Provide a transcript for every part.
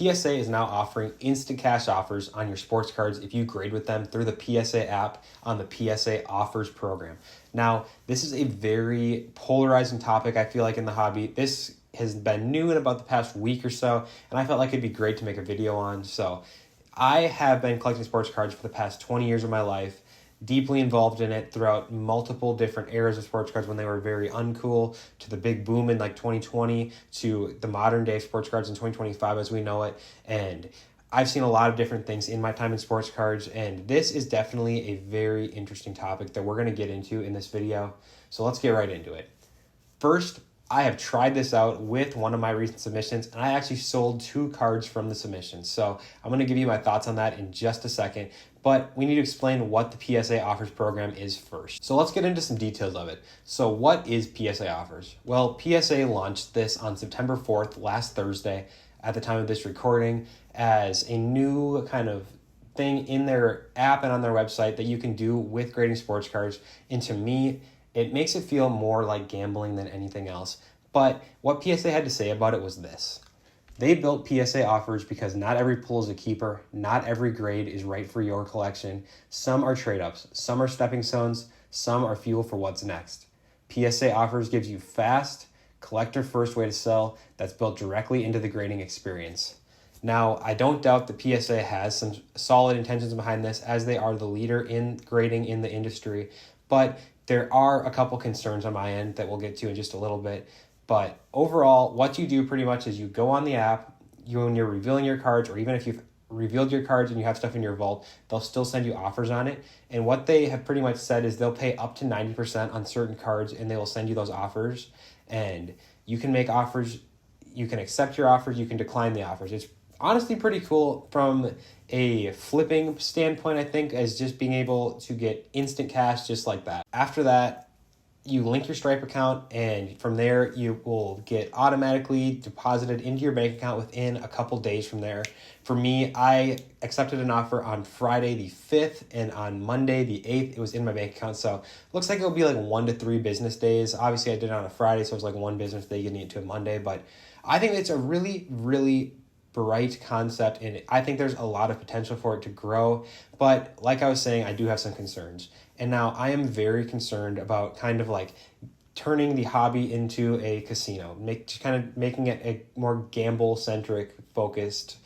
PSA is now offering instant cash offers on your sports cards if you grade with them through the PSA app on the PSA Offers program. Now, this is a very polarizing topic, I feel like, in the hobby. This has been new in about the past week or so, and I felt like it'd be great to make a video on. So I have been collecting sports cards for the past 20 years of my life, deeply involved in it throughout multiple different eras of sports cards when they were very uncool, to the big boom in like 2020, to the modern day sports cards in 2025 as we know it. And I've seen a lot of different things in my time in sports cards, and this is definitely a very interesting topic that we're going to get into in this video. So let's get right into it. First, I have tried this out with one of my recent submissions, and I actually sold 2 cards from the submission. So I'm going to give you my thoughts on that in just a second, but we need to explain what the PSA Offers program is first. So let's get into some details of it. So what is PSA Offers? Well, PSA launched this on September 4th, last Thursday, at the time of this recording, as a new kind of thing in their app and on their website that you can do with grading sports cards. And to me, it makes it feel more like gambling than anything else. But what PSA had to say about it was this. They built PSA Offers because not every pull is a keeper, not every grade is right for your collection. Some are trade-ups, some are stepping stones, some are fuel for what's next. PSA Offers gives you fast, collector-first way to sell that's built directly into the grading experience. Now, I don't doubt that PSA has some solid intentions behind this, as they are the leader in grading in the industry, but there are a couple concerns on my end that we'll get to in just a little bit. But overall, what you do pretty much is you go on the app, when you're revealing your cards, or even if you've revealed your cards and you have stuff in your vault, they'll still send you offers on it. And what they have pretty much said is they'll pay up to 90% on certain cards, and they will send you those offers. And you can make offers, you can accept your offers, you can decline the offers. It's honestly pretty cool from a flipping standpoint, I think, as just being able to get instant cash just like that. After that, you link your Stripe account, and from there you will get automatically deposited into your bank account within a couple days from there. For me, I accepted an offer on Friday the 5th, and on Monday the 8th, it was in my bank account. So it looks like it'll be like 1 to 3 business days. Obviously, I did it on a Friday, so it was like 1 business day getting it to a Monday. But I think it's a really, really bright concept, and I think there's a lot of potential for it to grow. But like I was saying, I do have some concerns. And now I am very concerned about kind of like turning the hobby into a casino, making it a more gamble-centric focused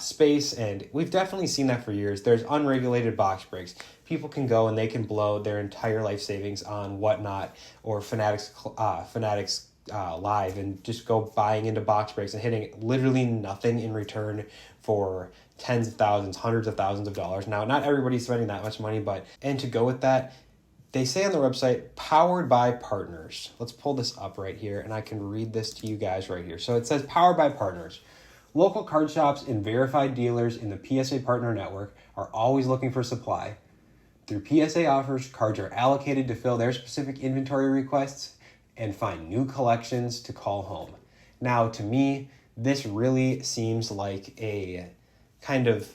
space. And we've definitely seen that for years. There's unregulated box breaks. People can go and they can blow their entire life savings on Whatnot or Fanatics Live, and just go buying into box breaks and hitting literally nothing in return for tens of thousands, hundreds of thousands of dollars. Now, not everybody's spending that much money, and to go with that, they say on their website, powered by partners. Let's pull this up right here, and I can read this to you guys right here. So it says, powered by partners. Local card shops and verified dealers in the PSA Partner Network are always looking for supply. Through PSA Offers, cards are allocated to fill their specific inventory requests and find new collections to call home. Now, to me, this really seems like a kind of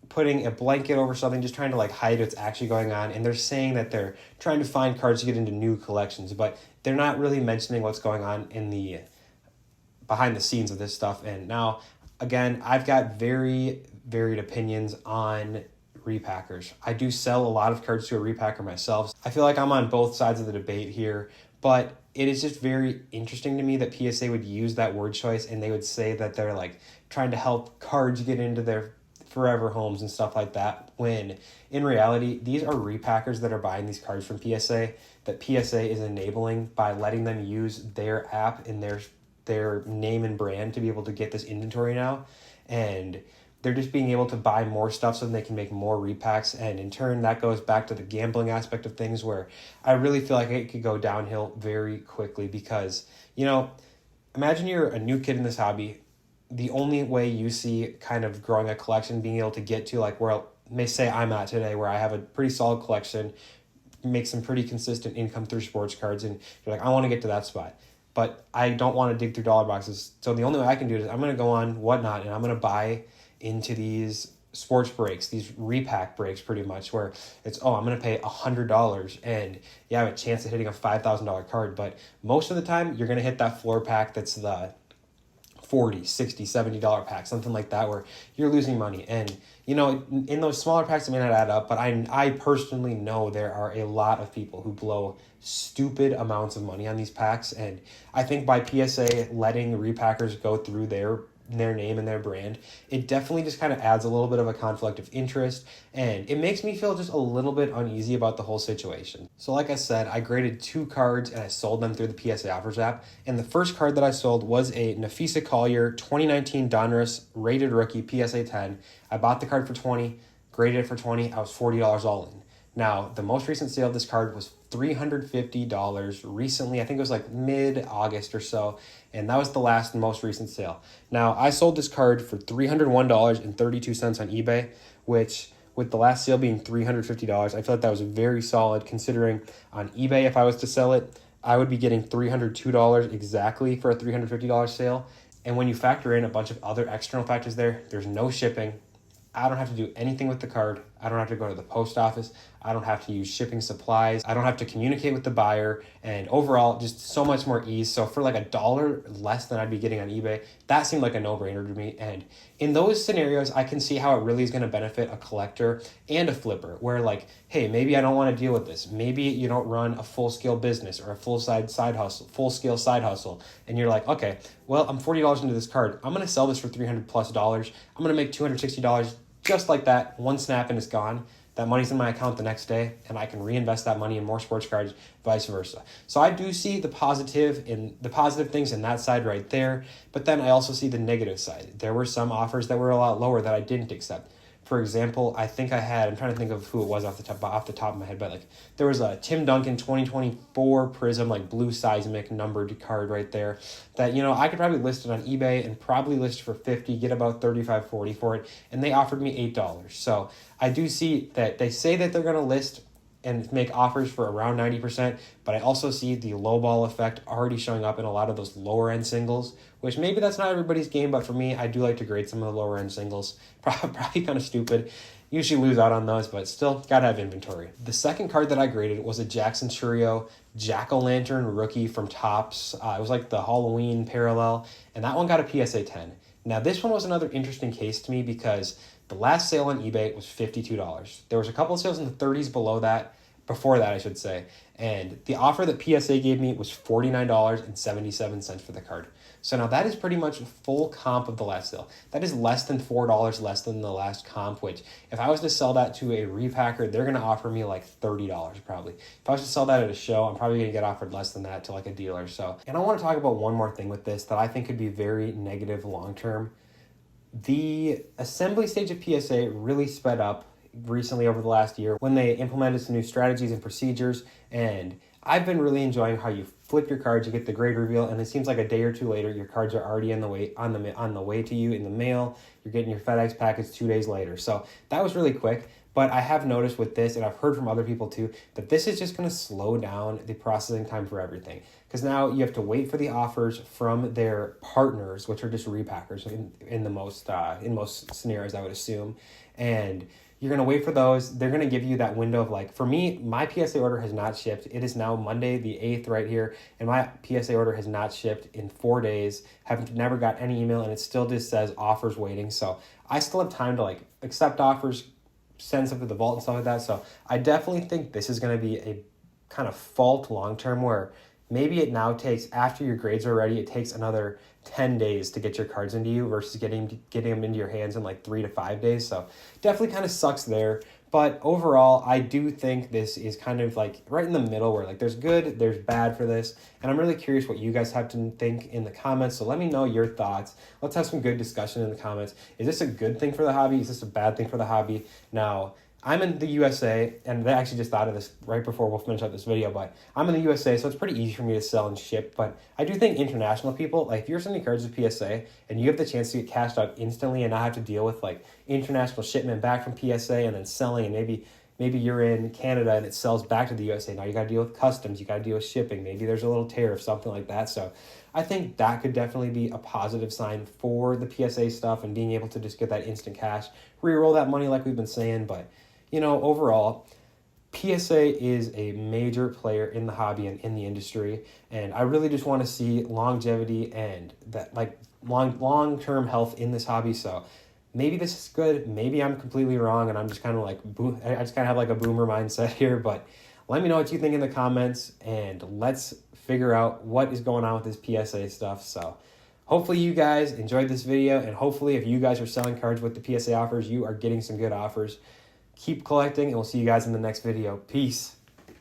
putting a blanket over something, just trying to like hide what's actually going on. And they're saying that they're trying to find cards to get into new collections, but they're not really mentioning what's going on in the behind the scenes of this stuff. And now, again, I've got very varied opinions on repackers. I do sell a lot of cards to a repacker myself. I feel like I'm on both sides of the debate here, but it is just very interesting to me that PSA would use that word choice, and they would say that they're like trying to help cards get into their forever homes and stuff like that, when in reality, these are repackers that are buying these cards from PSA, that PSA is enabling by letting them use their app and their name and brand to be able to get this inventory now. And they're just being able to buy more stuff so that they can make more repacks. And in turn, that goes back to the gambling aspect of things, where I really feel like it could go downhill very quickly because, imagine you're a new kid in this hobby. The only way you see kind of growing a collection, being able to get to like where may say I'm at today, where I have a pretty solid collection, make some pretty consistent income through sports cards, and you're like, I want to get to that spot, but I don't want to dig through dollar boxes. So the only way I can do it is I'm going to go on Whatnot and I'm going to buy into these sports breaks, these repack breaks pretty much, where it's, I'm going to pay $100 and you have a chance of hitting a $5,000 card. But most of the time you're going to hit that floor pack that's the $40, $60, $70 packs, something like that, where you're losing money. And, you know, in those smaller packs, it may not add up, but I personally know there are a lot of people who blow stupid amounts of money on these packs. And I think by PSA letting repackers go through their name and their brand, it definitely just kind of adds a little bit of a conflict of interest, and it makes me feel just a little bit uneasy about the whole situation. So like I said, I graded 2 cards and I sold them through the PSA Offers app, and the first card that I sold was a Nafisa Collier 2019 Donruss rated rookie PSA 10. I bought the card for 20, graded it for 20, I was $40 all in. Now, the most recent sale of this card was $350 recently. I think it was like mid-August or so, and that was the last and most recent sale. Now, I sold this card for $301.32 on eBay, which with the last sale being $350, I feel like that was very solid considering on eBay, if I was to sell it, I would be getting $302 exactly for a $350 sale. And when you factor in a bunch of other external factors there's no shipping. I don't have to do anything with the card. I don't have to go to the post office. I don't have to use shipping supplies. I don't have to communicate with the buyer. And overall, just so much more ease. So for like $1 less than I'd be getting on eBay, that seemed like a no-brainer to me. And in those scenarios, I can see how it really is going to benefit a collector and a flipper, where like, hey, maybe I don't want to deal with this. Maybe you don't run a full-scale business or a full-scale side hustle. And you're like, okay, well, I'm $40 into this card. I'm going to sell this for $300+ dollars. I'm going to make $260 just like that, one snap and it's gone. That money's in my account the next day, and I can reinvest that money in more sports cards, vice versa. So I do see the positive things in that side right there, but then I also see the negative side. There were some offers that were a lot lower that I didn't accept. For example, I'm trying to think of who it was off the top of my head, but like there was a Tim Duncan 2024 Prism, like blue seismic numbered card right there that, you know, I could probably list it on eBay and probably list for $50, get about $35, $40 for it, and they offered me $8. So I do see that they say that they're going to list and make offers for around 90%, but I also see the lowball effect already showing up in a lot of those lower end singles, which maybe that's not everybody's game, but for me, I do like to grade some of the lower end singles. Probably kind of stupid. Usually lose out on those, but still gotta have inventory. The second card that I graded was a Jackson Churio Jack-O-Lantern rookie from Topps. It was like the Halloween parallel, and that one got a PSA 10. Now this one was another interesting case to me because the last sale on eBay was $52. There was a couple of sales in the 30s before that I should say, and the offer that PSA gave me was $49.77 for the card. So now that is pretty much a full comp of the last sale. That is less than $4 less than the last comp, which if I was to sell that to a repacker, they're going to offer me like $30 probably. If I was to sell that at a show, I'm probably going to get offered less than that to like a dealer. So, and I want to talk about one more thing with this that I think could be very negative long-term. The assembly stage of PSA really sped up recently over the last year when they implemented some new strategies and procedures, and I've been really enjoying how you flip your cards, you get the grade reveal, and it seems like a day or two later your cards are already on the way to you in the mail. You're getting your FedEx package 2 days later. So that was really quick. But I have noticed with this, and I've heard from other people too, that this is just going to slow down the processing time for everything. Because now you have to wait for the offers from their partners, which are just repackers in most scenarios, I would assume. And you're going to wait for those. They're going to give you that window of like, for me, my PSA order has not shipped. It is now Monday the 8th right here, and my PSA order has not shipped in 4 days. Never got any email, and it still just says offers waiting. So I still have time to like accept offers, send stuff to the vault and stuff like that. So I definitely think this is going to be a kind of fault long-term where maybe it now takes, after your grades are ready, it takes another 10 days to get your cards into you versus getting them into your hands in like 3 to 5 days. So definitely kind of sucks there. But overall, I do think this is kind of like right in the middle where like there's good, there's bad for this. And I'm really curious what you guys have to think in the comments. So let me know your thoughts. Let's have some good discussion in the comments. Is this a good thing for the hobby? Is this a bad thing for the hobby? Now, I'm in the USA, and I actually just thought of this right before we'll finish up this video, but I'm in the USA, so it's pretty easy for me to sell and ship. But I do think international people, like if you're sending cards to PSA and you have the chance to get cashed out instantly and not have to deal with like international shipment back from PSA and then selling, and maybe you're in Canada and it sells back to the USA. Now you got to deal with customs, you got to deal with shipping. Maybe there's a little tariff, something like that. So I think that could definitely be a positive sign for the PSA stuff and being able to just get that instant cash, re-roll that money like we've been saying. But you know, overall, PSA is a major player in the hobby and in the industry, and I really just want to see longevity and that like long-term health in this hobby. So maybe this is good. Maybe I'm completely wrong, and I'm just kind of like, I just kind of have like a boomer mindset here. But let me know what you think in the comments, and let's figure out what is going on with this PSA stuff. So hopefully you guys enjoyed this video, and hopefully if you guys are selling cards with the PSA offers, you are getting some good offers. Keep collecting, and we'll see you guys in the next video. Peace.